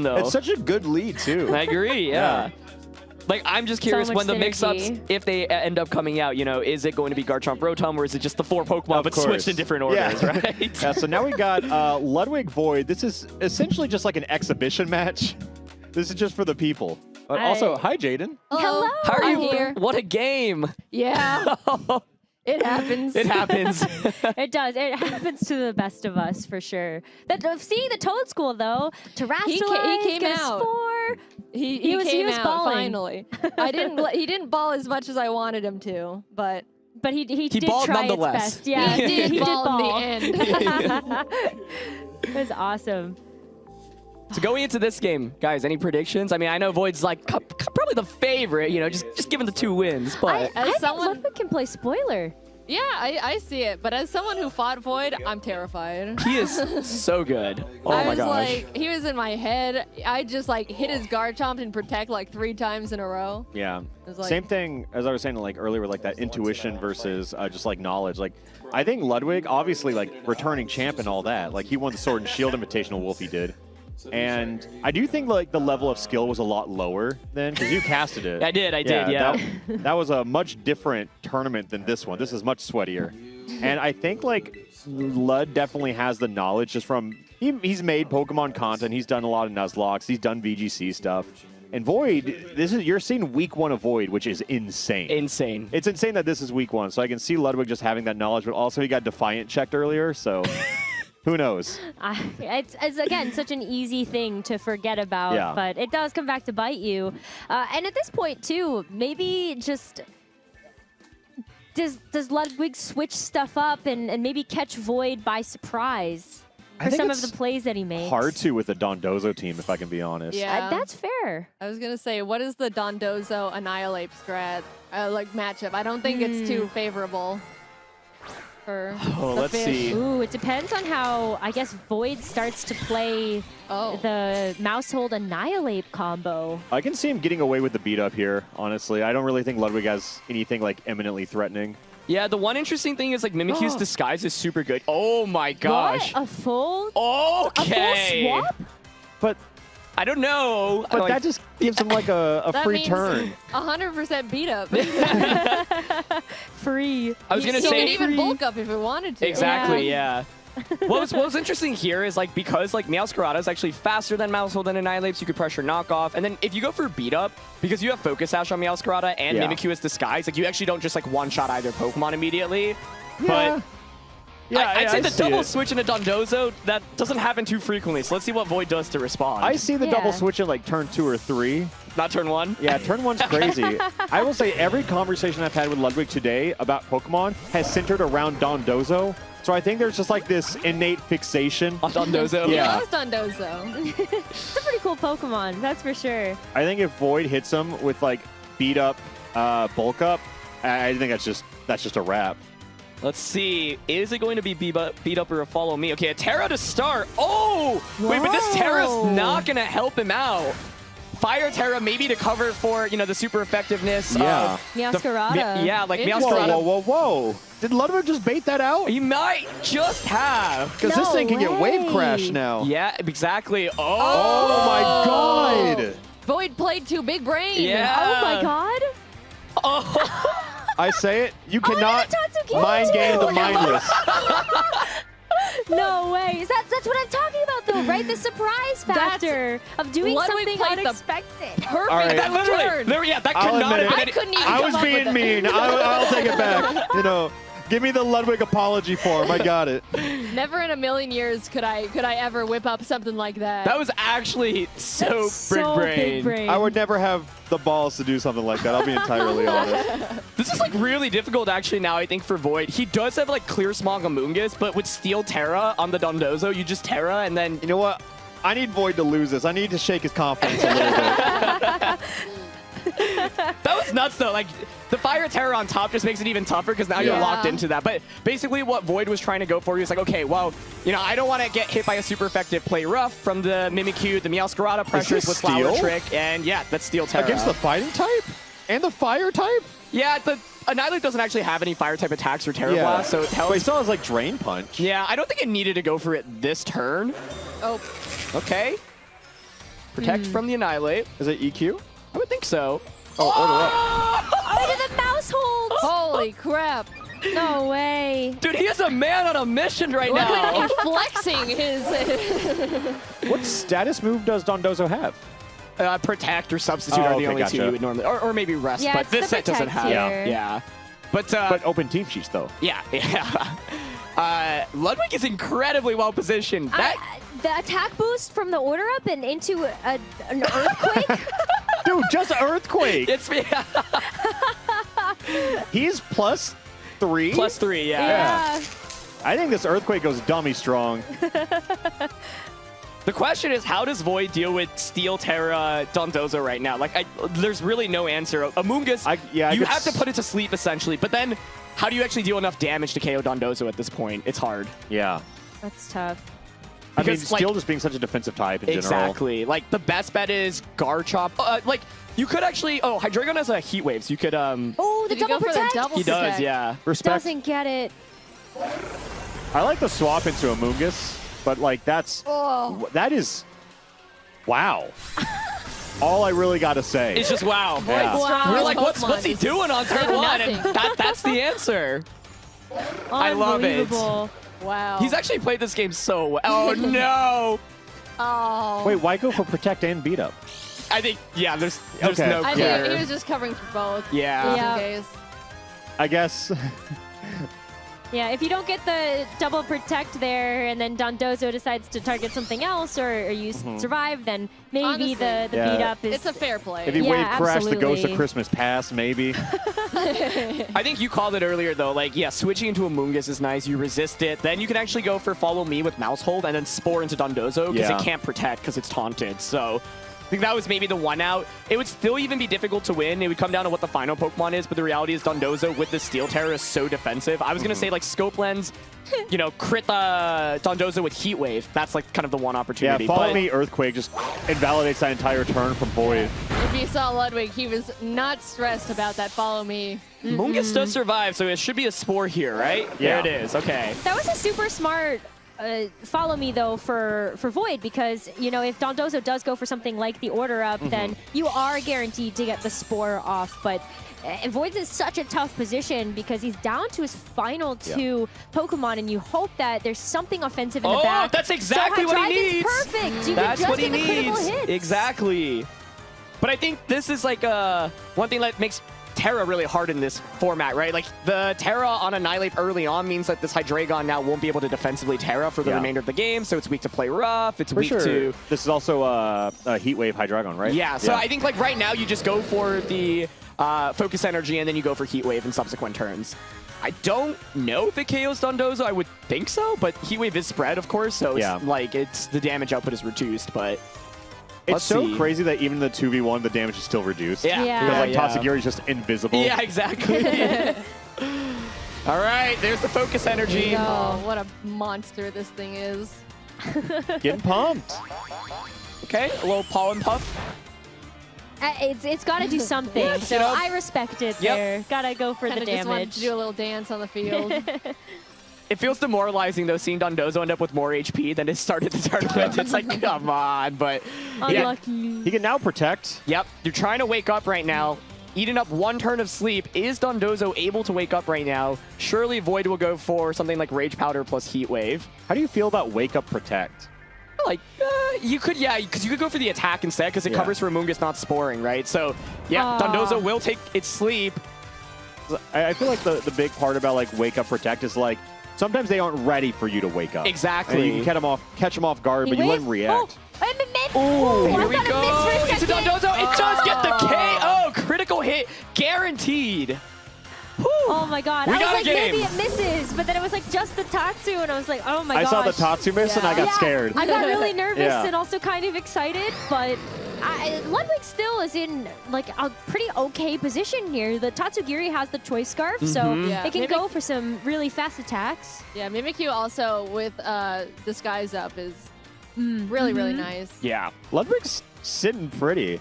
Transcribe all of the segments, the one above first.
though. It's such a good lead, too. I agree, yeah. Like, I'm just curious when the mix-ups, if they end up coming out, you know, is it going to be Garchomp Rotom, or is it just the 4 Pokemon but switched in different orders, right? Yeah, so now we got Ludwig Void. This is essentially just like an exhibition match. This is just for the people. Also, hi, Jaden. Hello. How are you? Here. What a game. Yeah. It happens. It happens. It does. It happens to the best of us, for sure. Seeing the Toad School, though, Terrestrialize, he came out. Spore. He came out balling. finally. He didn't ball as much as I wanted him to, but he did balled try nonetheless. its best. Yeah, he did ball in the end. It was awesome. So going into this game, guys, any predictions? I mean, I know Void's like probably the favorite, you know, just given the 2 wins, but I think Ludwig can play spoiler. Yeah, I see it. But as someone who fought Void, I'm terrified. he is so good. Oh I my was gosh. like, he was in my head. I just like hit his Garchomp and protect like 3 times in a row. Yeah. Like, Same thing as I was saying like earlier with like that intuition versus just like knowledge. Like I think Ludwig, obviously like returning champ and all that. Like he won the Sword and Shield Invitational, Wolfe did. And I do think like the level of skill was a lot lower then because you casted it. I did, yeah. That was a much different tournament than this one. This is much sweatier. And I think like Lud definitely has the knowledge just from, he's made Pokemon content. He's done a lot of Nuzlocke. He's done VGC stuff. And Void, you're seeing week 1 of Void, which is insane. Insane. It's insane that this is week 1. So I can see Ludwig just having that knowledge, but also he got Defiant checked earlier, so... Who knows? It's again such an easy thing to forget about, but it does come back to bite you. And at this point too, maybe just does Ludwig switch stuff up and maybe catch Void by surprise for some of the plays that he makes? Hard to with the Dondozo team, if I can be honest. Yeah, that's fair. I was gonna say, what is the Dondozo Annihilate strat like matchup? I don't think it's too favorable. Let's see. Ooh, it depends on how, I guess, Void starts to play the Mousehold Annihilate combo. I can see him getting away with the beat up here, honestly. I don't really think Ludwig has anything like eminently threatening. Yeah, the one interesting thing is like Mimikyu's disguise is super good. Oh my gosh. What? A full swap? But I don't know. But that just gives him like a free turn. 100% beat up. Free. I was going to say... He could even bulk up if it wanted to. Exactly, yeah. What was interesting here is like because like Meowscarada is actually faster than Mousehold and Annihilate, so you could pressure knockoff. And then if you go for beat up, because you have Focus Sash on Meowscarada and Mimikyu as disguise, like you actually don't just like one-shot either Pokemon immediately. But... I'd say the double switch in a Dondozo, that doesn't happen too frequently, so let's see what Void does to respond. I see the double switch in like turn 2 or 3. Not turn 1? Yeah, turn 1's crazy. I will say every conversation I've had with Ludwig today about Pokemon has centered around Dondozo. So I think there's just like this innate fixation on Dondozo. He loves Dondozo. It's a pretty cool Pokemon, that's for sure. I think if Void hits him with like beat up, bulk up, I think that's just a wrap. Let's see. Is it going to be beat up or a follow me? Okay, a Terra to start. Oh! Wait, but this Terra's not going to help him out. Fire Terra maybe to cover for, you know, the super effectiveness. Yeah. Meowscarada. Yeah, like Meowscarada. Whoa. Did Ludwig just bait that out? He might just have. Because this thing can get wave crash now. Yeah, exactly. Oh my god. Void played too big brain. Yeah. Oh my god. Oh. I say it, you cannot mind game the mindless. No way. That's what I'm talking about, though, right? The surprise factor of doing something unexpected. Perfect turn. Yeah, that could not have been. I couldn't even I was being mean. I'll take it back. You know, give me the Ludwig apology form. I got it. Never in a million years could I ever whip up something like that. That was actually so big brain. I would never have the balls to do something like that. I'll be entirely honest. This is like really difficult actually now, I think, for Void. He does have like Clear Smog Amoonguss, but with Steel Terra on the Dondozo, you just Terra and then... You know what? I need Void to lose this. I need to shake his confidence a little bit. That was nuts, though. Like, the Fire Terror on top just makes it even tougher because now you're locked into that. But basically what Void was trying to go for, he was like, okay, well, you know, I don't want to get hit by a super effective Play Rough from the Mimikyu, the Meowscarada pressures with Flower Trick, and yeah, that's Steel Terra. Against the Fighting type? And the Fire type? Yeah, the Annihilate doesn't actually have any Fire type attacks or Terra Blast, so it helps. But he still has, like, Drain Punch. Yeah, I don't think it needed to go for it this turn. Oh. Okay. Protect from the Annihilate. Is it EQ? I would think so. Oh, to the mouse hold! Holy crap. No way. Dude, he is a man on a mission right Ludwig now. is flexing his... What status move does Dondozo have? Protect or Substitute are the okay, only two gotcha. you would normally... Or maybe Rest, Yeah, but it's this the set doesn't Protect have. here. Yeah. But Open team sheets, though. yeah. Ludwig is incredibly well positioned. The attack boost from the order up and into an earthquake? Dude, just Earthquake. It's He's +3? +3, Yeah. I think this Earthquake goes dummy strong. The question is, how does Void deal with Steel Terra Dondozo right now? Like, there's really no answer. Amoonguss, you have to put it to sleep, essentially. But then, how do you actually deal enough damage to KO Dondozo at this point? It's hard. Yeah. That's tough. I mean, Because, like- Steel just being such a defensive type in general. Exactly. Like, the best bet is Garchomp. Like, you could actually... Oh, Hydreigon has a Heat Wave, so you could... Oh, the Did he double go for the protect? double He does, protect? yeah. Respect. Doesn't get it. I like the swap into Amoonguss, but, like, that's... Oh. That is... Wow. All I really got to say. It's just wow. Yeah. Wow. We're like, what's Pokemon he is doing on turn doing 1? And nothing. that's the answer. I love it. Unbelievable. Wow. He's actually played this game so well. Oh, no. Oh. Wait, why go for Protect and Beat Up? I think, yeah, there's Okay. no I clear. think he was just covering for both. Yeah. Yeah. In case. I guess... Yeah, if you don't get the double protect there and then Dondozo decides to target something else or you survive, then maybe Honestly, the Yeah. beat up is... It's a fair play. If you Yeah, wave Crash the Ghost of absolutely. Christmas Past, maybe. I think you called it earlier, though. Like, yeah, switching into Amoonguss is nice. You resist it. Then you can actually go for Follow Me with Mouse Hold and then Spore into Dondozo because Yeah. it can't protect because it's taunted. So I think that was maybe the one out. It would still even be difficult to win. It would come down to what the final Pokemon is, but the reality is Dondozo with the Steel Terra is so defensive. I was going to say, like, Scope Lens, you know, crit the Dondozo with Heat Wave. That's, like, kind of the one Yeah, opportunity. Follow but Me Earthquake just invalidates that entire turn from Void. If you saw Ludwig, he was not stressed about that follow me. Amoonguss does survive, so it should be a Spore here, right? Yeah. There it is. Okay. That was a super smart follow me, though, for Void, because, you know, if Dondozo does go for something like the order up, then you are guaranteed to get the Spore off. But Void's in such a tough position because he's down to his final two Pokemon, and you hope that there's something offensive in the back. That's exactly so what he Hydreigon's needs. perfect. You That's can just what he get the critical needs. hits. Exactly. But I think this is like one thing that makes Terra really hard in this format, right? Like the Terra on Annihilate early on means that this Hydreigon now won't be able to defensively Terra for the remainder of the game, so it's weak to play rough, it's weak to... This is also a Heat Wave Hydreigon, right? Yeah, so I think like right now you just go for the Focus Energy and then you go for Heat Wave in subsequent turns. I don't know if it KOs Dondozo. I would think so, but Heat Wave is spread, of course, so it's like it's the damage output is reduced, but... It's so crazy that even the 2v1, the damage is still reduced. Yeah. Because like Tatsugiri is just invisible. Yeah, exactly. All right, there's the Focus Energy. Oh, what a monster this thing is. Getting pumped. Okay, a little pollen puff. It's got to do something, Yeah, so you know. I respect it there. Gotta go for Kind the of just wanted damage. to do a little dance on the field. It feels demoralizing, though, seeing Dondozo end up with more HP than it started the tournament. It's like, come on, but... Unlucky. He can now protect. Yep, you're trying to wake up right now. Eating up one turn of sleep. Is Dondozo able to wake up right now? Surely Void will go for something like Rage Powder plus Heat Wave. How do you feel about Wake Up Protect? Like, you could, because you could go for the attack instead, because it covers for Amoonguss not sporing, right? So, yeah, Dondozo will take its sleep. I feel like the big part about like Wake Up Protect is like sometimes they aren't ready for you to wake up. Exactly. And you can catch them off guard, but you let them react. Oh, Here I we thought go. it missed for a Into second. Dondozo. It does get the KO. Critical hit guaranteed. Whew. Oh my god. We I was got a like, game. maybe it misses, but then it was like just the Tatsu, and I was like, oh my I gosh. saw the Tatsu miss and I got Yeah, scared. I got really nervous Yeah. and also kind of excited, but Ludwig still is in like a pretty okay position here. The Tatsugiri has the Choice Scarf, so Yeah. it can Maybe- go for some really fast attacks. Yeah, Mimikyu also with Disguise Up is really, really nice. Yeah. Ludwig's sitting pretty.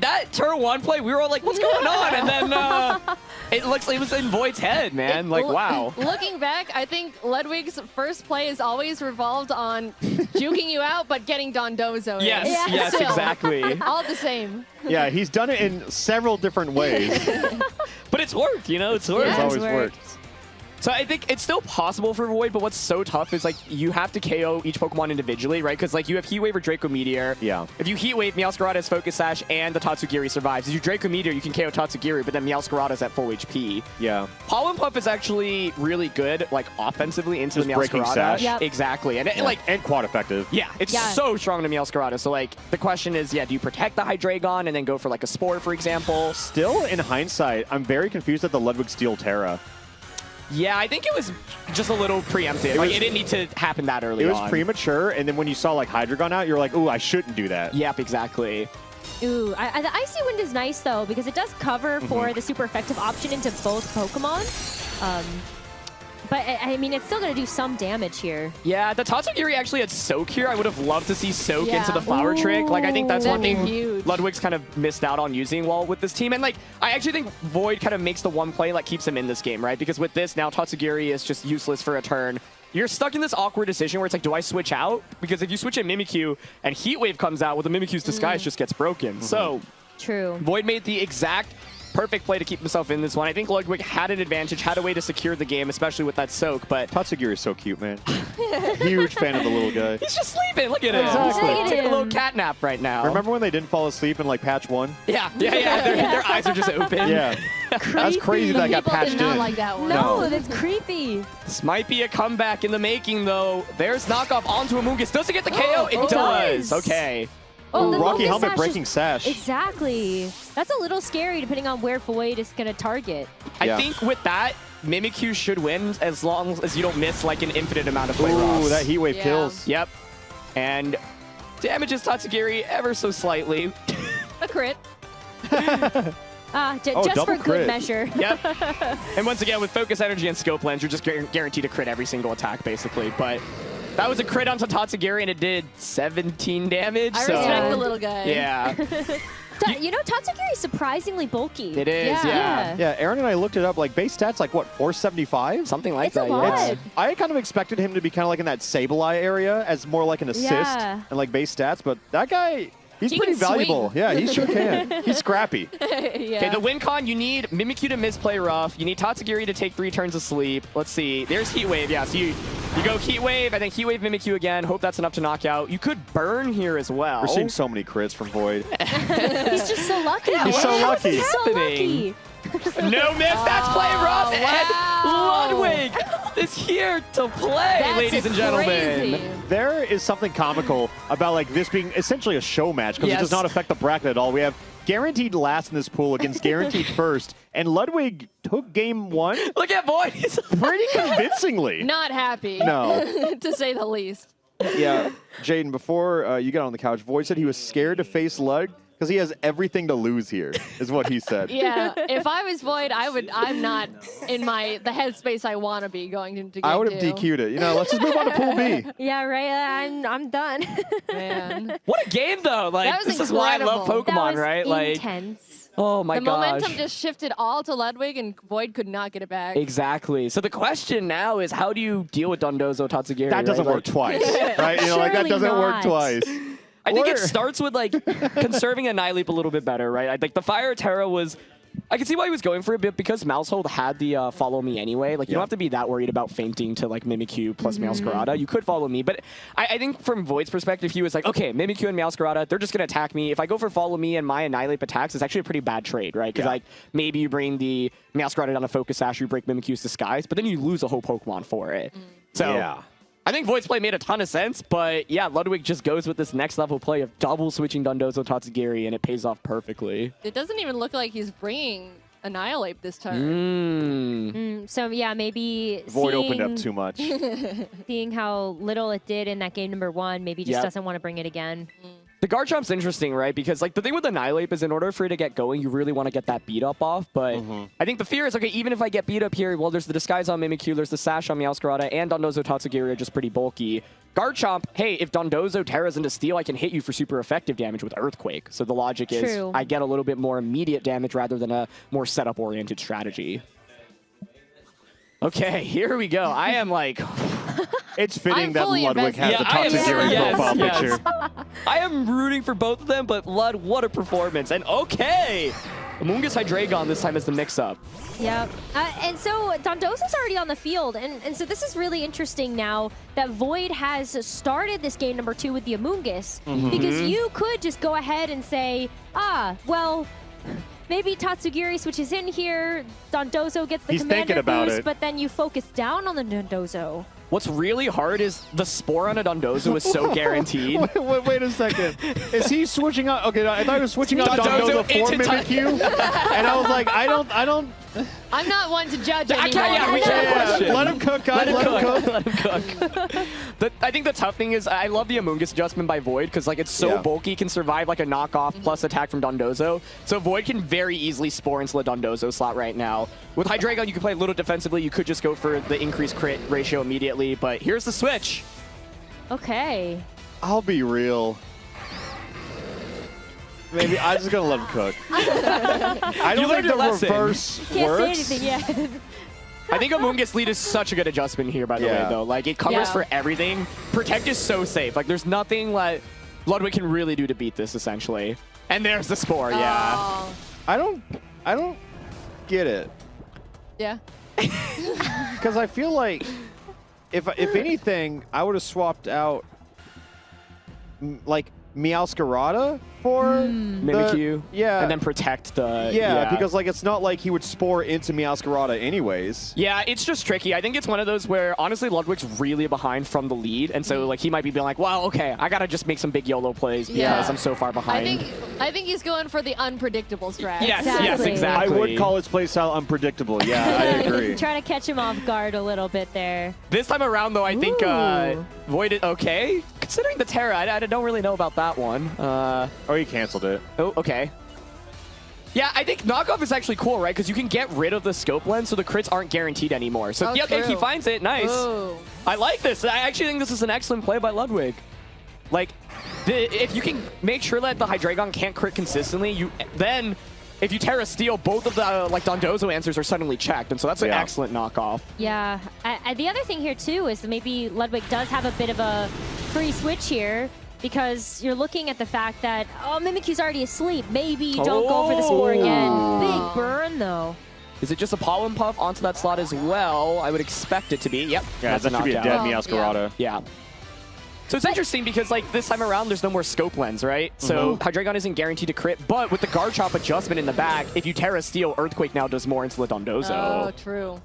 That turn 1 play, we were all like, what's going on? And then it looks like it was in Void's head, man. Like, wow. Looking back, I think Ludwig's first play is always revolved on juking you out, but getting Dondozo in. Yes, Still. exactly. All the same. Yeah, he's done it in several different ways. But it's worked, you know? It's worked. It's Yeah, always worked. worked. So I think it's still possible for Void, but what's so tough is like you have to KO each Pokemon individually, right? Because like you have Heat Wave or Draco Meteor. Yeah. If you Heat Wave, Meowscarada's Focus Sash and the Tatsugiri survives. If you Draco Meteor, you can KO Tatsugiri, but then Meowscarada's at full HP. Yeah. Pollen Puff is actually really good, like offensively into Just the breaking Meowscarada. Sash. Yep. Exactly, and Yeah. like and quad effective. yeah, it's Yeah. so strong to Meowscarada. So like the question is, yeah, do you protect the Hydreigon and then go for like a Spore, for example? Still, in hindsight, I'm very confused at the Ludwig Steel Terra. Yeah, I think it was just a little preemptive. Like, it didn't need to happen that early It was on. premature, and then when you saw like Hydreigon out, you're like, ooh, I shouldn't do that. Yep, exactly. Ooh, the Icy Wind is nice, though, because it does cover for the super effective option into both Pokemon. But, I mean, it's still going to do some damage here. Yeah, the Tatsugiri actually had Soak here. I would have loved to see Soak Yeah. into the Flower Trick. Like, I think that's That'd one be thing huge. Ludwig's kind of missed out on using while with this team. And, like, I actually think Void kind of makes the one play that keeps him in this game, right? Because with this, now Tatsugiri is just useless for a turn. You're stuck in this awkward decision where it's like, do I switch out? Because if you switch in Mimikyu and Heat Wave comes out, well, the Mimikyu's disguise just gets broken. So, True. Void made the exact perfect play to keep himself in this one. I think Ludwig had an advantage, had a way to secure the game, especially with that Soak, but Tatsugiri is so cute, man. Huge fan of the little guy. he's just sleeping. Look at him. Exactly. He's like, Look at taking a little him. cat nap right now. Remember when they didn't fall asleep in like patch 1? Yeah. Their eyes are just open. Yeah. That's crazy that I got People patched did not in. like that one. No, that's creepy. This might be a comeback in the making, though. There's knockoff onto Amoonguss. Does it get the KO? It it does. does. Okay. Oh, the Rocky Focus Helmet Sash breaking is- Sash. Exactly. That's a little scary depending on where Void is going to target. Yeah. I think with that, Mimikyu should win as long as you don't miss like an infinite amount of play Ooh, roughs. that Heat Wave Yeah. kills. Yep. And damages Tatsugiri ever so slightly. A crit. Oh, Just double for good crit. measure. Yep. And once again, with Focus Energy and Scope Lens, you're just guaranteed to crit every single attack, basically. But that was a crit onto Tatsugiri, and it did 17 damage. I so respect the little guy. yeah, You know, Tatsugiri is surprisingly bulky. it is. Yeah. Yeah. Yeah, Aaron and I looked it up. Like base stats, like what, 475? Something like It's a that. lot. Yeah. It's, I kind of expected him to be kind of like in that Sableye area as more like an assist Yeah. and like base stats, but that guy, he's He pretty can swing. valuable. Yeah, he sure can. He's scrappy. Yeah. Okay, the win con, you need Mimikyu to misplay rough. You need Tatsugiri to take 3 turns of sleep. Let's see. There's Heat Wave. Yeah, so you go Heat Wave, and then Heat Wave Mimikyu again. Hope that's enough to knock out. You could burn here as well. We're seeing so many crits from Void. He's just so lucky. He's so How is lucky. he so Happening. lucky? No miss. That's play rough. wow. And Ludwig is here to play, That's ladies and gentlemen. crazy. There is something comical about like this being essentially a show match because it does Yes. not affect the bracket at all. We have guaranteed last in this pool against guaranteed first, and Ludwig took game 1 Look at Void. He's pretty convincingly. Not happy. No. To say the least. Yeah, Jaden, before you got on the couch, Void said he was scared to face Lud because he has everything to lose here, is what he said. Yeah. If I was Void, I'm not in the headspace I want to be going into game I would have 2. DQ'd it. You know, let's just move on to Pool B. Yeah, right. I'm done. Man. What a game, though. Like, That was this is why I love incredible. That Pokemon, was right? Like, intense. oh my The gosh. momentum just shifted all to Ludwig, and Void could not get it back. Exactly. So the question now is, how do you deal with Dondozo Tatsugiri? That doesn't right? work twice, right? You know, like that Surely doesn't work not. twice. I think it Or- starts with like conserving a Nileap a little bit better, right? Like the Fire Terra was, I can see why he was going for it, but because Mousehold had the Follow Me anyway, like you don't have to be that worried about fainting to like Mimikyu plus Meowscarada. You could Follow Me, but I think from Void's perspective, he was like, okay, Mimikyu and Meowscarada, they're just gonna attack me. If I go for Follow Me and my Annihilate attacks, it's actually a pretty bad trade, right? Because Yeah. like maybe you bring the Meowscarada down to Focus Sash, you break Mimikyu's Disguise, but then you lose a whole Pokemon for it. So. Yeah. I think Void's play made a ton of sense, but yeah, Ludwig just goes with this next level play of double switching Dondozo Tatsugiri, and it pays off perfectly. It doesn't even look like he's bringing Annihilate this turn. So yeah, maybe Void opened up seeing- too much. Seeing how little it did in that game number 1, maybe just Yep. doesn't want to bring it again. The guard jump's interesting, right? Because like the thing with Annihilate is in order for it to get going, you really want to get that beat up off. But I think the fear is, okay, even if I get beat up here, well, there's the Disguise on Mimikyu, there's the Sash on Meowscarada, and Dondozo Tatsugiri are just pretty bulky. Guard Chomp, hey, if Dondozo Terras into Steel, I can hit you for super effective damage with Earthquake. So the logic is I get a little bit more immediate damage rather than a more setup-oriented strategy. Okay, here we go. I am like... It's fitting that fully Ludwig has the Tatsugiri profile picture. I am rooting for both of them, but Lud, what a performance. And okay, Amoonguss Hydreigon this time is the mix-up. Yep. And so Dondozo's already on the field, and so this is really interesting now that Void has started this game number 2 with the Amoonguss, because you could just go ahead and say, well, maybe Tatsugiri switches in here, Dondozo gets the commander boost, but then you focus down on the Dondozo. What's really hard is the Spore on a Dondozo is so guaranteed. Wait a second. Is he switching out? Okay, I thought he was switching out Dondozo for Mimikyu. And I was like, I don't... I'm not one to judge anymore. Let him cook, guys. Let him cook. I think the tough thing is I love the Amoonguss adjustment by Void because like it's so bulky, can survive like a knockoff plus attack from Dondozo. So Void can very easily Spore into the Dondozo slot right now. With Hydreigon, you can play a little defensively. You could just go for the increased crit ratio immediately, but here's the switch. Okay. I'll be real. Maybe I'm just gonna let him cook. I don't think the reverse Can't works. say anything yet. I think Amoonguss lead is such a good adjustment here, by the way, though. Like, it covers for everything. Protect is so safe. Like, there's nothing like Ludwig can really do to beat this, essentially. And there's the Spore, Oh. I don't get it. Yeah. Because I feel like if anything, I would have swapped out like Meowscarada for Mimikyu. Yeah. And then protect the... Yeah, because like it's not like he would Spore into Meowscarada anyways. Yeah, it's just tricky. I think it's one of those where, honestly, Ludwig's really behind from the lead. And so, like, he might be being like, well, okay, I got to just make some big YOLO plays because I'm so far behind. I think he's going for the unpredictable strat. Yes, Exactly. yes, exactly. I would call his playstyle unpredictable. Yeah, I agree. Trying to catch him off guard a little bit there. This time around, though, I think Void is okay. Considering the Terra, I don't really know about that one. Oh, he canceled it. Oh, okay. Yeah, I think knockoff is actually cool, right? Because you can get rid of the scope lens, so the crits aren't guaranteed anymore. So, yeah, okay, he finds it. Nice. Ooh. I like this. I actually think this is an excellent play by Ludwig. Like, if you can make sure that the Hydreigon can't crit consistently, then if you Terra Steel, both of the like Dondozo answers are suddenly checked, and so that's an excellent knockoff. Yeah. The other thing here, too, is that maybe Ludwig does have a bit of a free switch here, because you're looking at the fact that, Mimikyu's already asleep. Maybe don't go for the Spore again. Big burn, though. Is it just a Pollen Puff onto that slot as well? I would expect it to be. Yep. Yeah, that's that should be a dead Meowscarada. Yeah. So it's interesting because, like, this time around, there's no more scope lens, right? So Hydreigon isn't guaranteed to crit, but with the Guard Chop adjustment in the back, if you Terra Steel, Earthquake now does more into the Dondozo. Oh, true.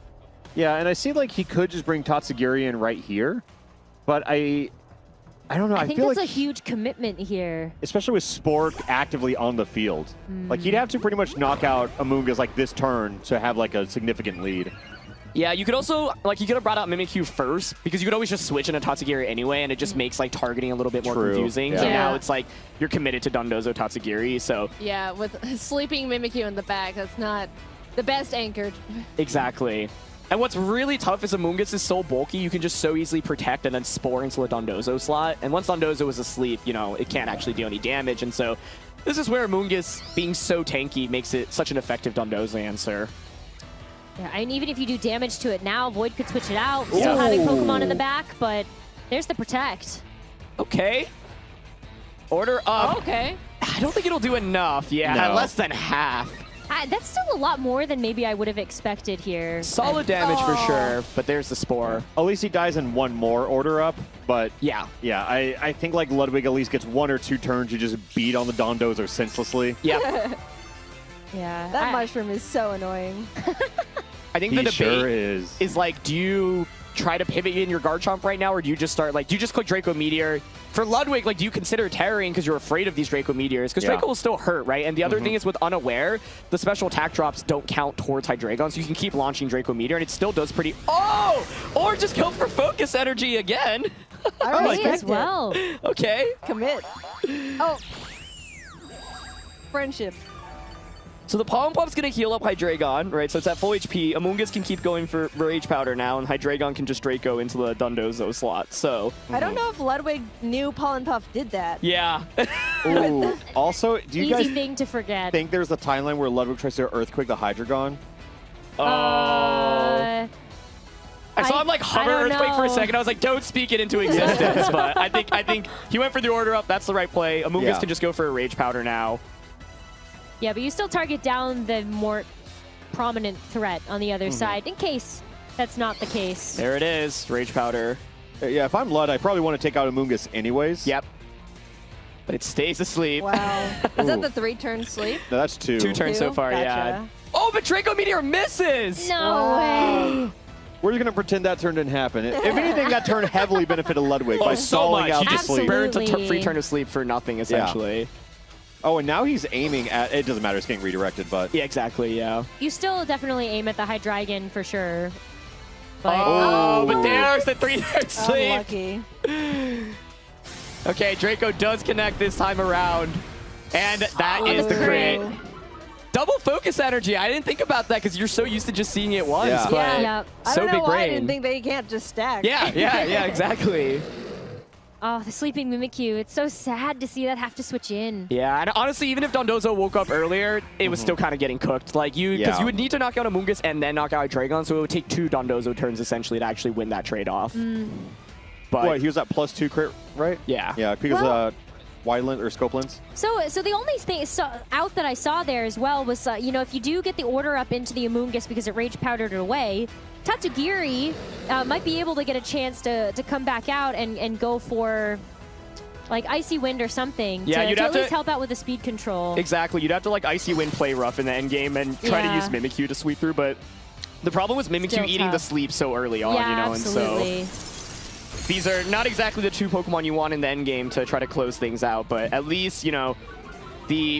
Yeah, and I see, like, he could just bring Tatsugiri in right here, but I don't know. I think feel that's like a huge commitment here. especially with Spore actively on the field. Like, he'd have to pretty much knock out Amoonguss, like, this turn to have, like, a significant lead. Yeah, you could also, like, you could have brought out Mimikyu first, because you could always just switch into Tatsugiri anyway, and it just makes, like, targeting a little bit more confusing. Yeah. So now it's like, you're committed to Dondozo Tatsugiri, so... Yeah, with sleeping Mimikyu in the back, that's not the best anchored. Exactly. And what's really tough is Amoonguss is so bulky, you can just so easily protect and then Spore into the Dondozo slot. And once Dondozo is asleep, you know, it can't actually do any damage. And so this is where Amoonguss, being so tanky, makes it such an effective Dondozo answer. Yeah, and even if you do damage to it now, Void could switch it out. Still having Pokemon in the back, but there's the Protect. Okay. Order up. Oh, okay. I don't think it'll do enough. Yeah, less than half. That's still a lot more than maybe I would have expected here. Solid damage for sure, but there's the Spore. At least he dies in one more order up, but yeah, I think like Ludwig at least gets 1 or 2 turns to just beat on the Dondozo senselessly. Yeah. Yeah. That mushroom is so annoying. I think the debate sure is like, do you try to pivot in your Guard Chomp right now, or do you just start, like, do you just click Draco Meteor? For Ludwig, like, do you consider Terroring because you're afraid of these Draco Meteors? Because Draco will still hurt, right? And the other thing is with Unaware, the special attack drops don't count towards Hydreigon, so you can keep launching Draco Meteor, and it still does pretty... Oh! Or just go for Focus Energy again! I Me respect as well. Okay. Commit. Oh. Friendship. So the Pollen Pop's going to heal up Hydreigon, right? So it's at full HP. Amoonguss can keep going for Rage Powder now, and Hydreigon can just Draco into the Dondozo slot. So I don't know if Ludwig knew Pollen Puff did that. yeah. Ooh. Also, do you Easy guys thing to forget. think there's a timeline where Ludwig tries to Earthquake the Hydreigon? I saw him like hover I don't Earthquake for a know. second. I was like, don't speak it into existence. But I think he went for the order up. That's the right play. Amoonguss Yeah. can just go for a Rage Powder now. Yeah, but you still target down the more prominent threat on the other side in case that's not the case. There it is. Rage Powder. Yeah, if I'm Lud, I probably want to take out Amoonguss anyways. Yep. But it stays asleep. Wow. Is that Ooh. the 3-turn sleep? No, that's 2. 2 turns so Two? far, yeah. Gotcha. Oh, but Draco Meteor misses! No Wow. way. We're going to pretend that turn didn't happen. If anything, that turn heavily benefited Ludwig by Oh, so stalling much. out He the just sleep. burnt a Absolutely. free turn of sleep for nothing, essentially. Oh, and now he's aiming at... It doesn't matter. It's getting redirected, but... Yeah, exactly, yeah. You still definitely aim at the Hydreigon for sure. But Oh, but there's the 3-turn sleep. Unlucky. Okay, Draco does connect this time around. And that is the crit. Ooh. Double focus energy. I didn't think about that because you're so used to just seeing it once. Yeah. But Yeah. I so don't know big why brain. I didn't think they can't just stack. Yeah, exactly. oh, the sleeping Mimikyu. It's so sad to see that have to switch in. Yeah, and honestly, even if Dondozo woke up earlier, it was still kind of getting cooked. Like because Yeah. you would need to knock out Amoonguss and then knock out Dragon, so it would take 2 Dondozo turns essentially to actually win that trade-off. But What, he was at +2 crit, right? yeah, Yeah, because Well- wide lens or scope lens. So the only thing out that I saw there as well was, if you do get the order up into the Amoonguss because it Rage Powdered it away, Tatsugiri might be able to get a chance to come back out and go for like Icy Wind or something Yeah, to, you'd to have at to- least help out with the speed control. exactly. You'd have to like Icy Wind play rough in the end game and try to Yeah. use Mimikyu to sweep through, but the problem was Mimikyu Still eating the tough. sleep so early on, Yeah, and absolutely. so these are not exactly the 2 Pokemon you want in the end game to try to close things out, but at least, the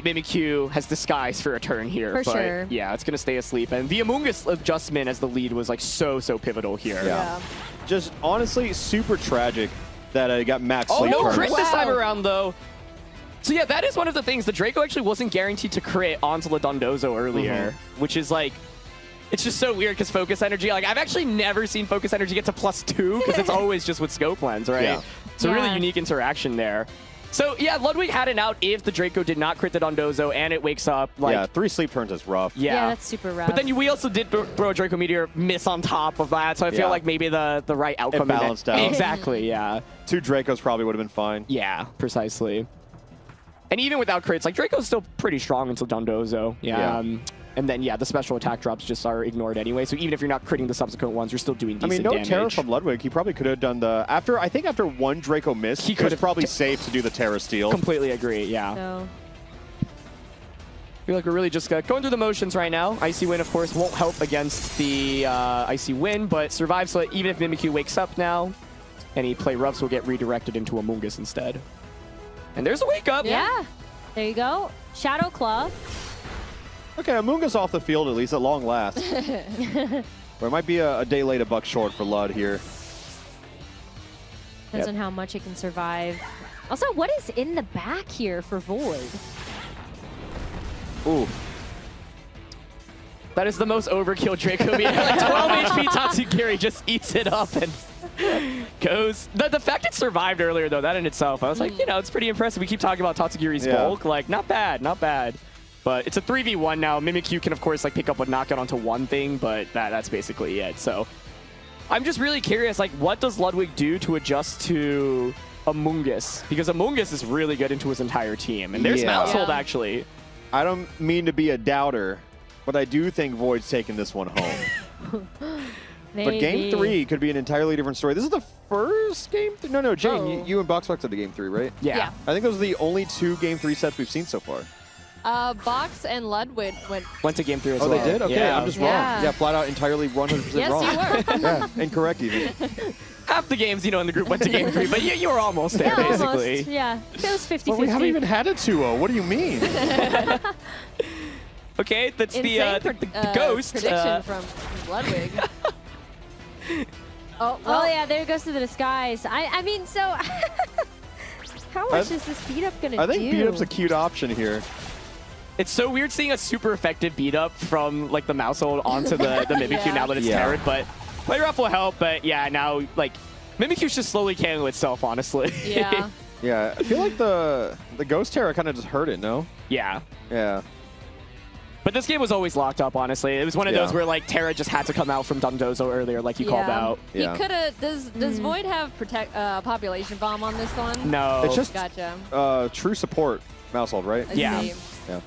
Mimikyu has disguise for a turn here. For but sure. yeah, it's going to stay asleep. And the Amoonguss adjustment as the lead was like so pivotal here. Yeah. Just honestly super tragic that I got max Oh, sleep no turns. crit this time Wow. around, though. So yeah, that is one of the things. The Draco actually wasn't guaranteed to crit onto the Dondozo earlier, which is like, it's just so weird because Focus Energy, like I've actually never seen Focus Energy get to +2 because it's always just with Scope Lens, right? Yeah. It's a really Yeah. unique interaction there. So yeah, Ludwig had it out if the Draco did not crit the Dondozo and it wakes up. Like, Yeah, 3 sleep turns is rough. yeah. that's super rough. But then we also did throw a Draco Meteor miss on top of that, so I feel Yeah. like maybe the right outcome in that- balanced out. Exactly, yeah. 2 Dracos probably would have been fine. Yeah, precisely. And even without crits, like Draco's still pretty strong until Dondozo. Yeah. And then, yeah, the special attack drops just are ignored anyway. So even if you're not critting the subsequent ones, you're still doing I decent mean, no damage. Terra from Ludwig. He probably could have done the... I think after 1 Draco miss, He it was could've- probably safe to do the Terra Steel. Completely agree, yeah. So, I feel like we're really just going through the motions right now. Icy Wind, of course, won't help against the Icy Wind, but survives, so that even if Mimikyu wakes up now, any play roughs will get redirected into Amoonguss instead. And there's a wake up. yeah. There you go. Shadow Claw. Okay, Amoonguss off the field at least at long last. Or it might be a day late, a buck short for Lud here. Depends Yep. on how much it can survive. Also, what is in the back here for Void? Ooh. That is the most overkill Draco Meteor. Like 12 HP Tatsugiri just eats it up and goes. The fact it survived earlier, though, that in itself, I was like, it's pretty impressive. We keep talking about Tatsugiri's Yeah. bulk. Like, not bad, not bad. But it's a 3v1 now. Mimikyu can, of course, like pick up a knockout onto one thing, but that's basically it. So I'm just really curious, like, what does Ludwig do to adjust to Amoonguss? Because Amoonguss is really good into his entire team. And there's Yeah. Mousehold, Yeah. actually. I don't mean to be a doubter, but I do think Void's taking this one home. But game 3 could be an entirely different story. This is the first game. No, Jane, Oh. you and Boxbox had the game 3, right? Yeah. I think those are the only 2 game 3 sets we've seen so far. Box and Ludwig went. Went to game 3 as Oh, well. they did? Okay, Yeah. I'm just Yeah. wrong. Yeah, flat out entirely 100% Yes, wrong. you were. Yeah, incorrect even. Half the games, in the group went to game 3, but you were almost there, Yeah, basically. almost. Yeah, it was 50-50. Well, we haven't even had a 2-0. What do you mean? Okay, that's Insane the ghost. prediction from Ludwig. Oh, Oh yeah, there goes to the disguise. I mean, so how much is this beat up gonna do? I think beat up's a cute option here. It's so weird seeing a super effective beat up from like the mouse hold onto the Mimikyu now that it's Terran, but play rough will help. But yeah, now like Mimikyu's just slowly KOing itself, honestly. Yeah. Yeah, I feel like the Ghost Terra kind of just hurt it, no? Yeah. Yeah. But this game was always locked up, honestly. It was one of those where like Terra just had to come out from Dondozo earlier, like you called out. He could have. Does Void have population bomb on this one? No. It's just gotcha. True support mouse hold, right? Yeah. Yeah.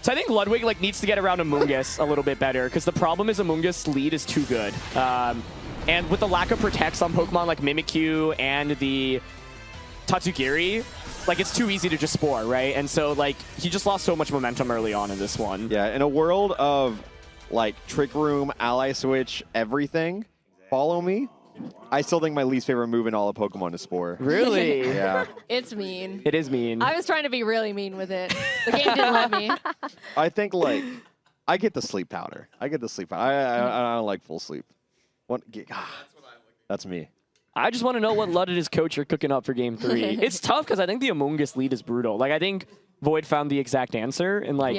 So I think Ludwig like needs to get around Amoonguss a little bit better because the problem is Amoonguss' lead is too good. And with the lack of protects on Pokemon like Mimikyu and the Tatsugiri, like it's too easy to just spore, right? And so like he just lost so much momentum early on in this one. Yeah, in a world of like Trick Room, Ally Switch, everything, follow me. I still think my least favorite move in all of Pokemon is Spore. Really? Yeah. It's mean. It is mean. I was trying to be really mean with it. The game didn't let me. I think like I get the sleep powder. I get the sleep powder. I don't like full sleep. That's me. I just want to know what Lud and his coach are cooking up for Game 3. It's tough because I think the Amoonguss lead is brutal. Like I think Void found the exact answer, and like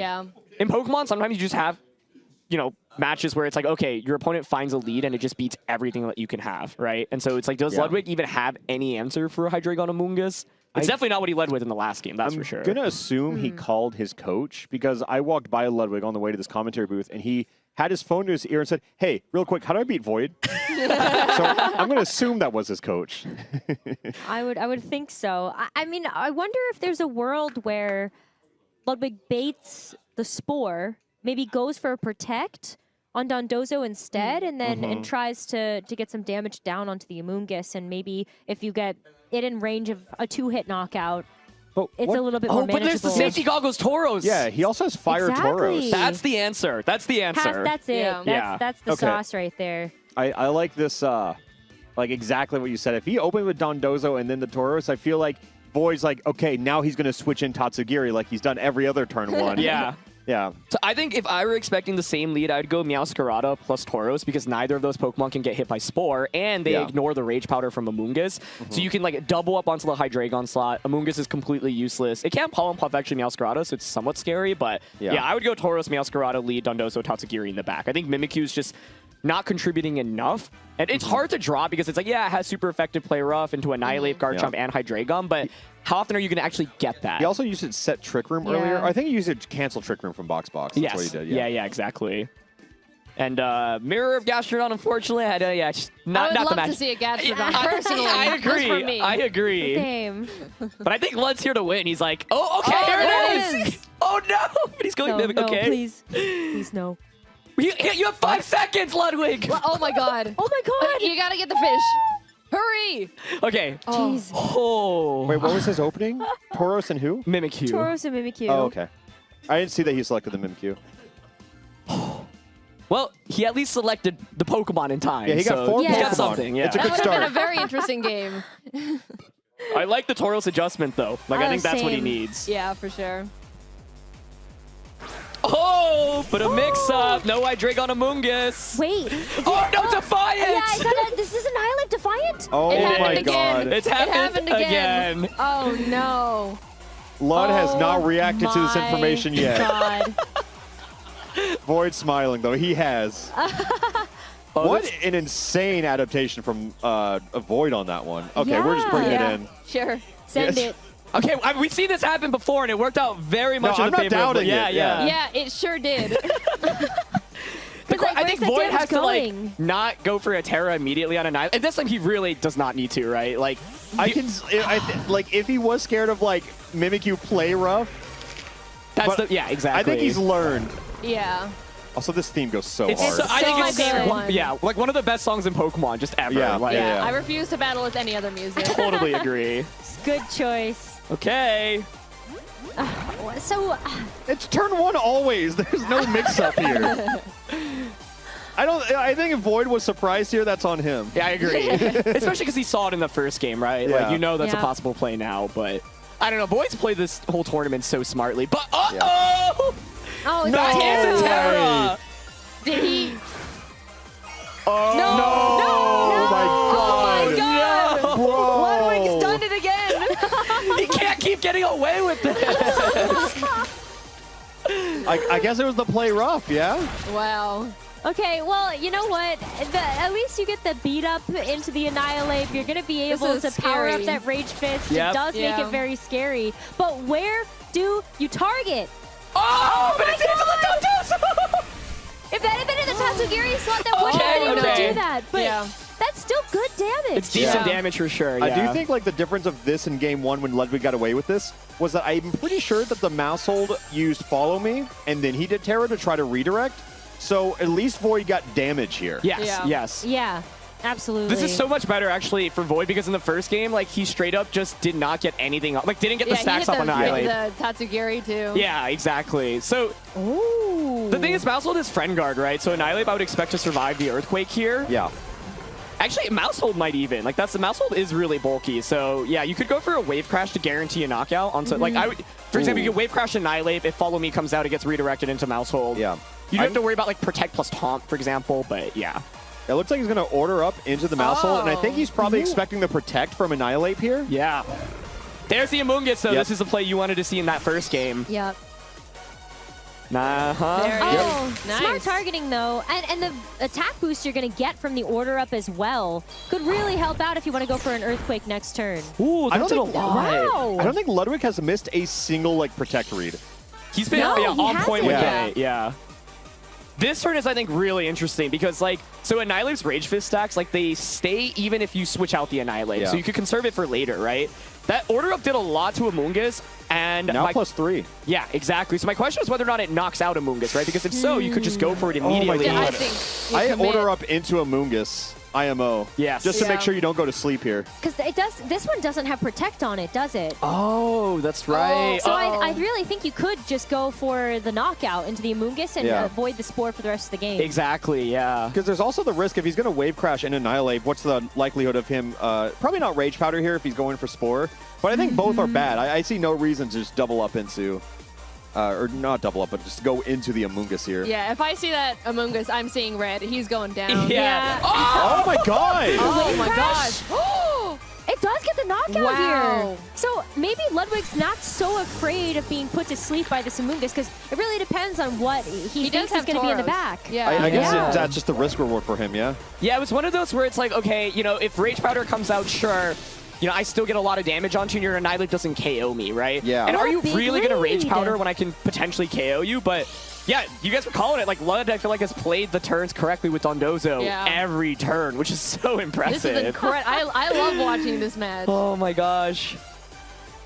in Pokemon, sometimes you just have, you know, matches where it's like, okay, your opponent finds a lead and it just beats everything that you can have, right? And so it's like, does Ludwig even have any answer for a Hydreigon Amoonguss? It's definitely not what he led with in the last game, that's for sure. I'm going to assume he called his coach because I walked by Ludwig on the way to this commentary booth and he had his phone to his ear and said, hey, real quick, how do I beat Void? So I'm going to assume that was his coach. I would think so. I mean, I wonder if there's a world where Ludwig baits the Spore, maybe goes for a Protect on Dondozo instead, and then and tries to get some damage down onto the Amoonguss, and maybe if you get it in range of a 2-hit knockout, it's a little bit more manageable. But there's the safety goggles Tauros. Yeah, he also has Fire Tauros. That's the answer. That's the answer. That's it. Yeah. That's the sauce right there. I like this, like exactly what you said. If he opened with Dondozo and then the Tauros, I feel like Void's like, okay, now he's going to switch in Tatsugiri like he's done every other turn one. Yeah. Yeah. So I think if I were expecting the same lead, I'd go Meowscarada plus Tauros because neither of those Pokemon can get hit by Spore, and they ignore the Rage Powder from Amoonguss. So you can like double up onto the Hydreigon slot. Amoonguss is completely useless. It can't Pollen Puff actually Meowscarada, so it's somewhat scary, but yeah, I would go Tauros, Meowscarada, lead, Dondozo, Tatsugiri in the back. I think Mimikyu's just not contributing enough. And it's hard to draw because it's like, yeah, it has super effective play rough into Annihilate, Garchomp, and Hydreigon, but how often are you going to actually get that? He also used it to set Trick Room earlier. I think he used it to cancel Trick Room from Box. That's what he did. Yeah, exactly. And Mirror of Gastrodon, unfortunately, I just not I would the love match. to see a Gastrodon, personally. I agree. Just for me. I agree. Same. But I think Lud's here to win. He's like, oh, okay, here it is. Oh, no. But he's going Mimic. Okay. Please. Please, no. You have 5 seconds, Ludwig. Oh, my God. Oh, my God. You got to get the fish. Hurry! Okay. Jeez. Oh. Wait, what was his opening? Tauros and who? Mimikyu. Tauros and Mimikyu. Oh, okay. I didn't see that he selected the Mimikyu. Well, he at least selected the Pokemon in time. Yeah, he got 4 Pokemon. He's got something, yeah. It's a That good would have been a start. very interesting game. I like the Tauros adjustment, though. Like, I think that's what he same. needs. Yeah, for sure. Oh, but a mix-up. No Hydreigon Amoonguss. Wait. Oh, no, Defiant! Yeah, I said this is Annihilate Defiant? Oh It happened my again. God. It's It happened again. again. Oh, no. Lud has not reacted to this my information yet. God. Void smiling, though. He has. What an insane adaptation from a Void on that one. Okay, we're just bringing it in. Sure. Send Yes. it. Okay, we've seen this happen before, and it worked out very much No, in I'm the not favor of doubting yeah, it, yeah. Yeah, it sure did. I think Void has to going? like not go for a Terra immediately on an island. And this time he really does not need to, right? Like like if he was scared of like Mimikyu play rough. that's but yeah, exactly. I think he's learned. Yeah. Also, this theme goes so It's hard. so, I think it's good. like one of the best songs in Pokemon just ever. Yeah, like, Yeah, I refuse to battle with any other music. totally agree. Good choice. Okay. So, It's turn 1 always. There's no mix-up here. I think if Void was surprised here, that's on him. Yeah, I agree. Especially because he saw it in the first game, right? Yeah. Like you know that's a Yeah. possible play now, but I don't know. Void's played this whole tournament so smartly. But oh, oh, no, it's a Terra. Did he? Oh No. I guess it was the play rough, yeah? Wow. Okay, well, you know what? At least you get the beat up into the Annihilate. You're going to be able to power up scary. that Rage Fist. Yep. It does make it very scary. But where do you target? Oh, but it's into the Dondozo! If that had been in the Tatsugiri slot, that wouldn't have been able to do that. But that's still good damage. It's decent damage for sure, yeah. I do think like the difference of this in game 1 when Ludwig got away with this was that I'm pretty sure that the mouse hold used Follow Me, and then he did Terra to try to redirect. So at least Void got damage here. Yes. Yeah, absolutely. This is so much better actually for Void because in the first game, like he straight up just did not get anything up. Like didn't get the stacks up on Annihilate. The Tatsugiri too. Yeah, exactly. So the thing is, Mousehold is friend guard, right? So Annihilate I would expect to survive the Earthquake here. Yeah. Actually, Mousehold might even. Like that's the Mousehold is really bulky. So yeah, you could go for a Wave Crash to guarantee a knockout onto like I would, for example, you could Wave Crash Annihilate. If Follow Me comes out, it gets redirected into Mousehold. Yeah. You don't have to worry about like Protect plus Taunt, for example, but yeah. It looks like he's going to order up into the mouse hold, and I think he's probably expecting the Protect from Annihilate here. Yeah. There's the Amoongus, though. This is the play you wanted to see in that first game. Yep. Nice. Smart targeting, though. And the attack boost you're going to get from the order up as well could really help out if you want to go for an Earthquake next turn. Ooh, that's a lot. Wow. I don't think Ludwig has missed a single like Protect read. He's been on point with it. Yeah. This turn is, I think, really interesting because, like, so Annihilate's Rage Fist stacks, like, they stay even if you switch out the Annihilate. So you could conserve it for later, right? That order up did a lot to Amoongus, and now +3. Yeah, exactly. So my question is whether or not it knocks out Amoongus, right? Because if so, you could just go for it immediately. Oh my God. I think I order up into Amoongus. IMO. Yes. Just to make sure you don't go to sleep here. Because this one doesn't have Protect on it, does it? Oh, that's right. So I really think you could just go for the knockout into the Amoongus and avoid the Spore for the rest of the game. Exactly, yeah. Because there's also the risk if he's going to Wave Crash and Annihilate, what's the likelihood of him, probably not Rage Powder here if he's going for Spore, but I think both are bad. I see no reason to just double up into, or not double up, but just go into the Amoongus here. Yeah, if I see that Amoongus, I'm seeing red. He's going down. Yeah. Oh my God! Oh my gosh. It does get the knockout here. So maybe Ludwig's not so afraid of being put to sleep by this Amoongus because it really depends on what he thinks is going to be in the back. Yeah. I guess that's just the risk reward for him, yeah? Yeah, it was one of those where it's like, okay, you know, if Rage Powder comes out, sure. You know, I still get a lot of damage onto you, and your Annihilate doesn't KO me, right? Yeah. And are you really going to Rage lead. Powder when I can potentially KO you? But yeah, you guys were calling it. Like, Lud, I feel like, has played the turns correctly with Dondozo every turn, which is so impressive. This is incredible. I love watching this match. Oh my gosh.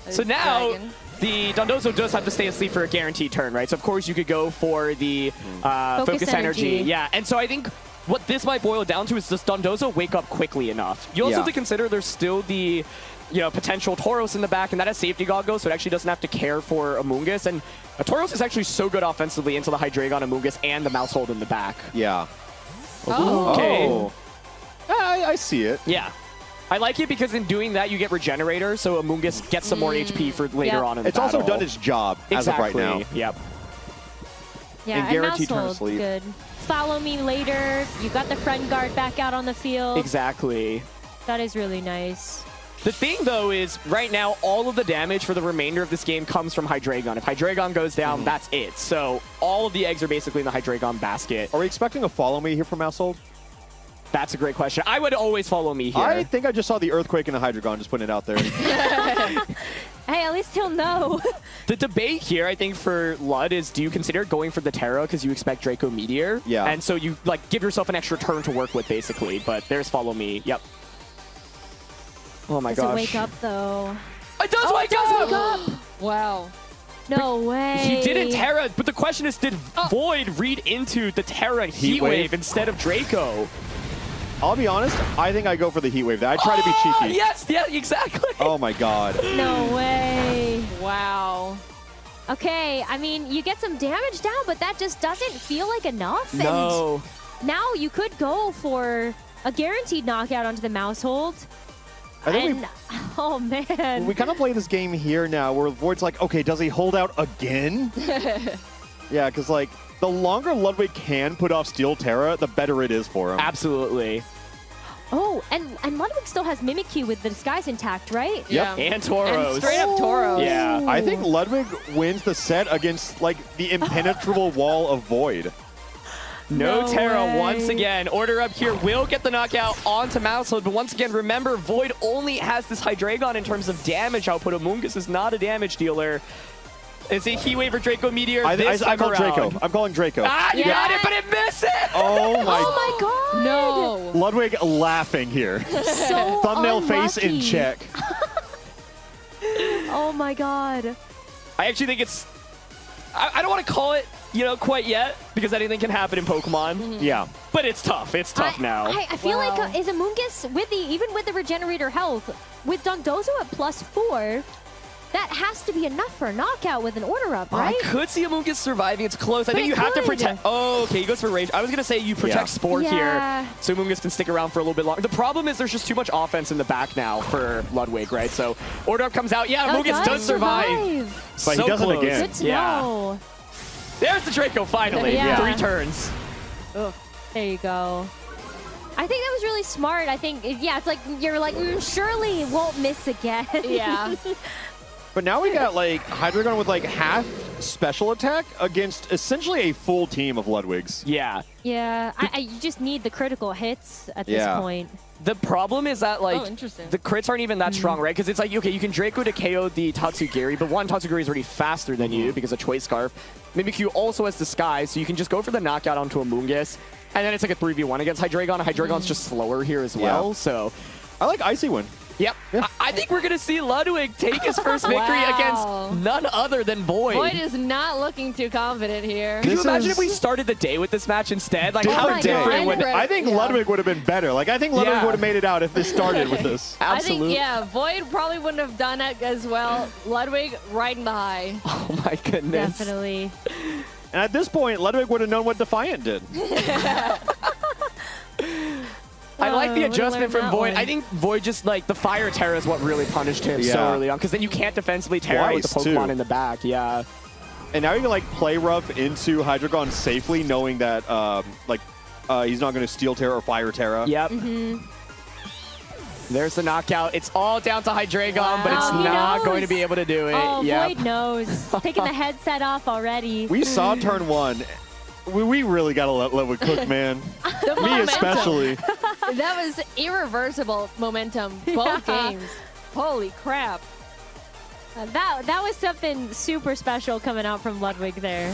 So now, the Dondozo does have to stay asleep for a guaranteed turn, right? So of course you could go for the focus energy. Yeah, and so I think what this might boil down to is does Dondozo wake up quickly enough? You also have to consider there's still the potential Tauros in the back, and that has safety goggles, so it actually doesn't have to care for Amoongus. And Tauros is actually so good offensively into the Hydreigon Amoongus and the mouse hold in the back. Yeah. Oh. Okay. Oh. I see it. Yeah. I like it because in doing that, you get Regenerator, so Amoongus gets some more HP for later on in the battle. It's also done its job as of right now. Yep. Yeah, and guaranteed turn Mousehold, sleep. good. Follow me later. You got the friend guard back out on the field. Exactly. That is really nice. The thing, though, is right now, all of the damage for the remainder of this game comes from Hydreigon. If Hydreigon goes down, that's it. So all of the eggs are basically in the Hydreigon basket. Are we expecting a Follow Me here from Mousehold? That's a great question. I would always follow me here. I think I just saw the Earthquake in the Hydreigon, just putting it out there. Hey, at least he'll know. The debate here, I think, for Lud is, do you consider going for the Terra because you expect Draco Meteor? Yeah. And so you like give yourself an extra turn to work with, basically. But there's follow me. Yep. Oh my gosh. Does it wake up, though? It does wake up! Wow. No way. He didn't Terra, but the question is, did Void read into the Terra Heat Wave instead of Draco? I'll be honest, I think I go for the Heat Wave. I try to be cheeky. Yes, yeah, exactly. Oh my God. No way. Wow. Okay, I mean, you get some damage down, but that just doesn't feel like enough. No. And now you could go for a guaranteed knockout onto the mouse hold. I think oh man. we kind of play this game here now where Void's like, okay, does he hold out again? Yeah, because like the longer Ludwig can put off Steel Terra, the better it is for him. Absolutely. Oh, and Ludwig still has Mimikyu with the disguise intact, right? Yeah. And Tauros. And straight up Tauros. Yeah. I think Ludwig wins the set against like the impenetrable wall of Void. No Terra way. once again. Order up here will get the knockout onto Mousehold, but once again, remember, Void only has this Hydreigon in terms of damage output. Amoonguss is not a damage dealer. Is it Heat Wave or Draco Meteor this I time call around? Draco. I'm calling Draco. Ah, you got it, but it missed it! Oh my. Oh my god! No. Ludwig laughing here. So Thumbnail face in unlucky. check. Oh my god. I actually think it's... I don't want to call it, quite yet, because anything can happen in Pokemon. Yeah. But it's tough. It's tough now. I feel Wow. like is Amoonguss even with the regenerator health, with Dondozo at +4, that has to be enough for a knockout with an order up, right? I could see Amoonguss surviving. It's close. I think it you have to could. protect... Oh, okay. He goes for Rage. I was going to say you protect Yeah. Spore Yeah. here, so Amoonguss can stick around for a little bit longer. The problem is there's just too much offense in the back now for Ludwig, right? So Order Up comes out. Yeah, Oh, Amoonguss does survive. But So he doesn't close. again. Good to Yeah. know. There's the Draco finally. Yeah. 3 turns. There you go. I think that was really smart. I think, yeah, it's like, you're like, surely it won't miss again. Yeah. But now we got like Hydreigon with like half special attack against essentially a full team of Ludwigs. Yeah. Yeah, you just need the critical hits at this Yeah. point. The problem is that, like, Oh, interesting. the crits aren't even that strong, right? Because it's like, okay, you can Draco to KO the Tatsugiri, but one, Tatsugiri is already faster than you because of Choice Scarf. Mimikyu also has Disguise, so you can just go for the knockout onto Amoonguss, and then it's like a 3v1 against Hydreigon. Hydreigon's just slower here as well, so... I like Icy Wind. Yep. I think we're going to see Ludwig take his first victory Wow. against none other than Void. Void is not looking too confident here. Could you This imagine is- if we started the day with this match instead? Like, how Different day. different would... Different. I think Yeah. Ludwig would have been better. Like I think Ludwig Yeah. would have made it out if this started with this. Absolutely. I think, yeah, Void probably wouldn't have done it as well. Ludwig riding the high. Oh my goodness. Definitely. And at this point, Ludwig would have known what Defiant did. I like the would've adjustment learned from that Void. one. I think Void just, like, the Fire Terra is what really punished him so Yeah. early on, because then you can't defensively Terra with the Twice, Pokemon too. in the back. Yeah. And now you can like play rough into Hydreigon safely, knowing that he's not going to Steel Terra or Fire Terra. Yep. There's the knockout. It's all down to Hydreigon, but it's Wow. He not knows. going to be able to do it. Oh, Yep. Void knows. Taking the headset off already. We saw turn 1. We really got to let Ludwig cook, man. The Me momentum. especially. That was irreversible momentum, both Yeah. games. Holy crap. That was something super special coming out from Ludwig there.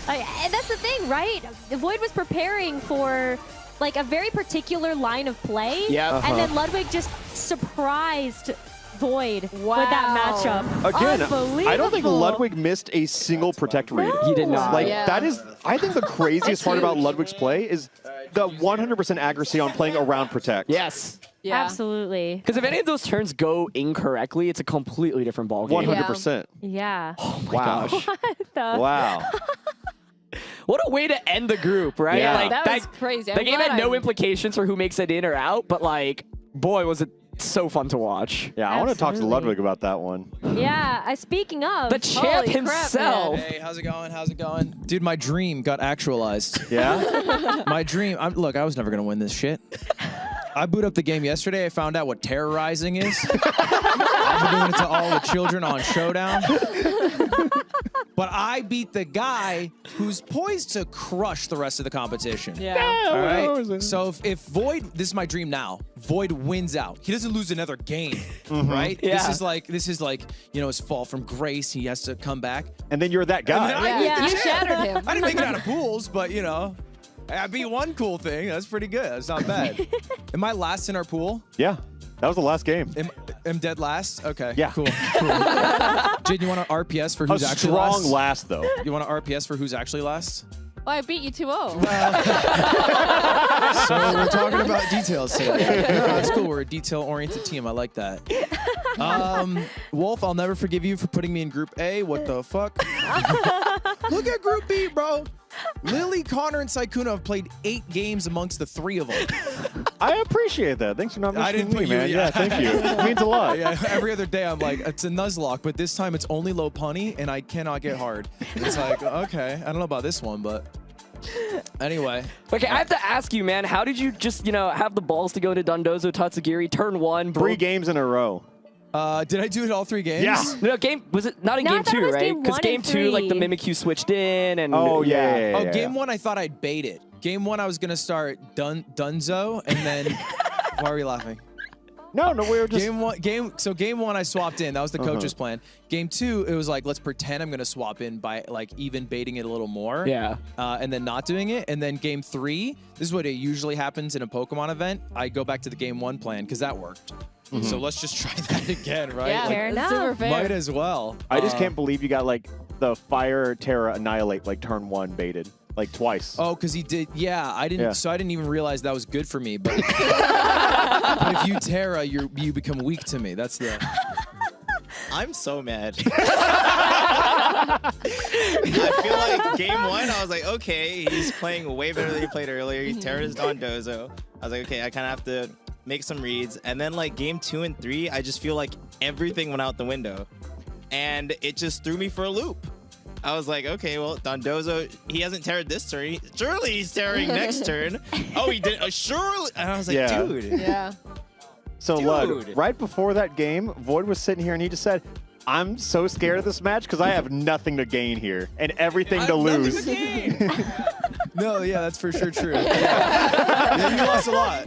And that's the thing, right? Void was preparing for like a very particular line of play, Yep. and then Ludwig just surprised Void with that Wow. matchup. Again, Unbelievable. I don't think Ludwig missed a single Protect read. He did not. Like, Yeah. that is, I think the craziest part about Ludwig's play is the 100% accuracy on playing around Protect. Yes. Yeah. Absolutely. Because if any of those turns go incorrectly, it's a completely different ballgame. 100%. Yeah. Wow. Wow. What a way to end the group, right? Yeah. Like, That was crazy. I'm That game glad had no I- implications for who makes it in or out, but, like, boy, was it so fun to watch. Yeah, I want to talk to Absolutely. Ludwig about that one. Yeah. Speaking of, The champ Holy crap, himself. man. Hey, how's it going? How's it going? Dude, my dream got actualized. Yeah? My dream. Look, I was never going to win this shit. I boot up the game yesterday. I found out what terrorizing is. I've been doing it to all the children on Showdown. But I beat the guy who's poised to crush the rest of the competition. Yeah. All right. So if Void, this is my dream now. Void wins out. He doesn't lose another game, right? Yeah. This is like his fall from grace. He has to come back. And then you're that guy. And then I Yeah. beat the You champ. shattered him. I didn't make it out of pools, but I beat one cool thing. That's pretty good. That's not bad. Am I last in our pool? Yeah. That was the last game. Am dead last? Okay. Yeah. Cool. Jade, you want an RPS for A who's actually strong last? last, though. You want an RPS for who's actually last? Well, I beat you 2-0. So we're talking about details today. No, that's cool. We're a detail-oriented team. I like that. Wolf, I'll never forgive you for putting me in Group A. What the fuck? Look at Group B, bro. Lily, Connor, and Saikuna have played 8 games amongst the 3 of them. I appreciate that. Thanks for not I mentioning didn't me, put you- man. yeah. Yeah, thank you. It means a lot. Yeah, every other day I'm like, it's a Nuzlocke, but this time it's only low punny and I cannot get hard. It's like, okay, I don't know about this one, but Anyway. Okay, I have to ask you, man, how did you just, have the balls to go to Dondozo Tatsugiri turn 1? 3 games in a row. Did I do it all 3 games? Yeah. No, was it not in No, I game thought it 2, was right? game Because 1 game and 2, like the 3. Mimikyu switched in, and Oh, yeah. Game 1, I thought I'd bait it. Game 1, I was going to start Dunzo, and then... Why are we laughing? No, we were just... Game 1, I swapped in. That was the coach's plan. Game 2, it was like, let's pretend I'm going to swap in by, like, even baiting it a little more. Yeah. And then not doing it. And then game 3, this is what it usually happens in a Pokemon event. I go back to the game 1 plan, because that worked. So let's just try that again, right? Yeah, Fair enough. super fair. Might as well. I just can't believe you got, like, the Fire Terra Annihilate, like, turn 1 baited. Like, twice. Oh, because he did. Yeah, I didn't. Yeah. So I didn't even realize that was good for me. But, but if you Terra, you become weak to me. That's the. I'm so mad. I feel like game 1, I was like, okay, he's playing way better than he played earlier. He terrorized Dondozo. I was like, okay, I kind of have to make some reads. And then like game 2 and 3, I just feel like everything went out the window. And it just threw me for a loop. I was like, okay, well, Dondozo, he hasn't terrored this turn. Surely he's terroring next turn. Oh, he did. Surely. And I was like, Yeah. dude. Yeah. So, Dude. Lud, right before that game, Void was sitting here and he just said, I'm so scared of this match because I have nothing to gain here and everything to lose. No, yeah, that's for sure true. Yeah, you lost a lot.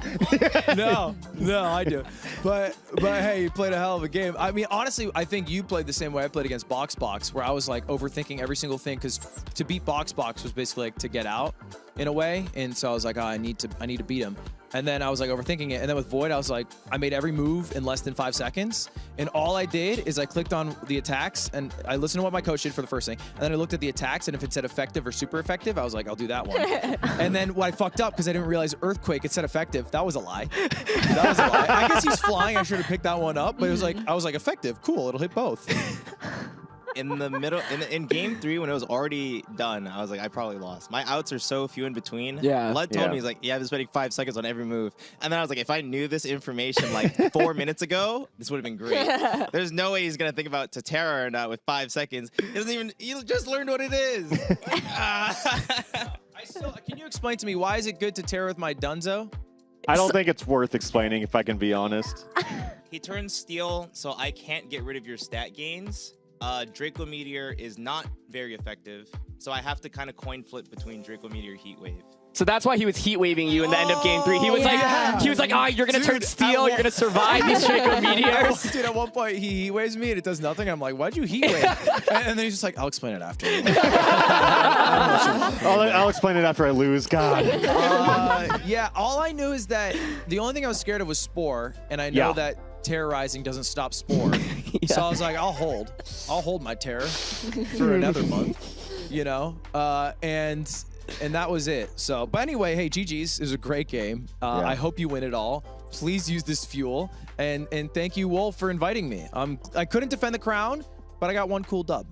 No, I do. But hey, you played a hell of a game. I mean, honestly, I think you played the same way I played against Box, where I was like overthinking every single thing because to beat Box was basically like to get out in a way, and so I was like, oh, I need to beat him. And then I was like overthinking it. And then with Void, I was like, I made every move in less than 5 seconds. And all I did is I clicked on the attacks and I listened to what my coach did for the first thing. And then I looked at the attacks, and if it said effective or super effective, I was like, I'll do that one. And then what I fucked up because I didn't realize Earthquake, it said effective. That was a lie. That was a lie. I guess he's flying. I should have picked that one up. But it was like, I was like, effective. Cool. It'll hit both. In the middle, in game 3, when it was already done, I was like, I probably lost. My outs are so few in between. Yeah. Lud told me, he's like, yeah, I've been spending 5 seconds on every move. And then I was like, if I knew this information like 4 minutes ago, this would have been great. There's no way he's going to think about Tatera or not with 5 seconds. He just learned what it is. Can you explain to me, why is it good to tear with my Dunzo? I don't think it's worth explaining, if I can be honest. He turns steel, so I can't get rid of your stat gains. Draco Meteor is not very effective, so I have to kind of coin flip between Draco Meteor Heat Wave. So that's why he was heat waving you in the end of game 3. He was like, ah, you're gonna turn steel, you're gonna survive these Draco Meteors. Dude, at one point he heat waves me and it does nothing. I'm like, why'd you heat wave? And then he's just like, I'll explain it after. I'll explain it after I lose. God. Yeah, all I knew is that the only thing I was scared of was Spore, and I know that terrorizing doesn't stop Spore. So I was like, I'll hold my terror for another month, you know? And that was it. So, but anyway, hey, GG's. It was a great game. I hope you win it all. Please use this fuel. And thank you, Wolf, for inviting me. I couldn't defend the crown, but I got one cool dub.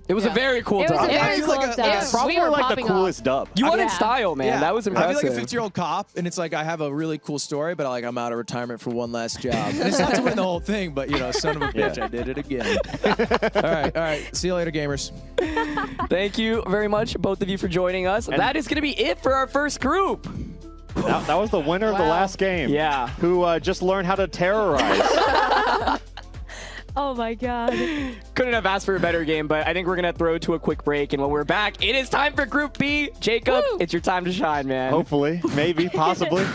It was a very cool It was dub. a very I feel cool like dub. Probably We were like the popping coolest off. dub. You won in Yeah. style, man. Yeah. That was I impressive. feel like a 50-year-old cop, and it's like I have a really cool story, but I'm out of retirement for one last job. And it's not to win the whole thing, but son of a bitch, I did it again. All right. See you later, gamers. Thank you very much, both of you, for joining us. And that is going to be it for our first group. That was the winner of the last game. Yeah. Who just learned how to terrorize. Oh my God. Couldn't have asked for a better game, but I think we're going to throw to a quick break. And when we're back, it is time for Group B. Jacob, it's your time to shine, man. Hopefully. Maybe. Possibly.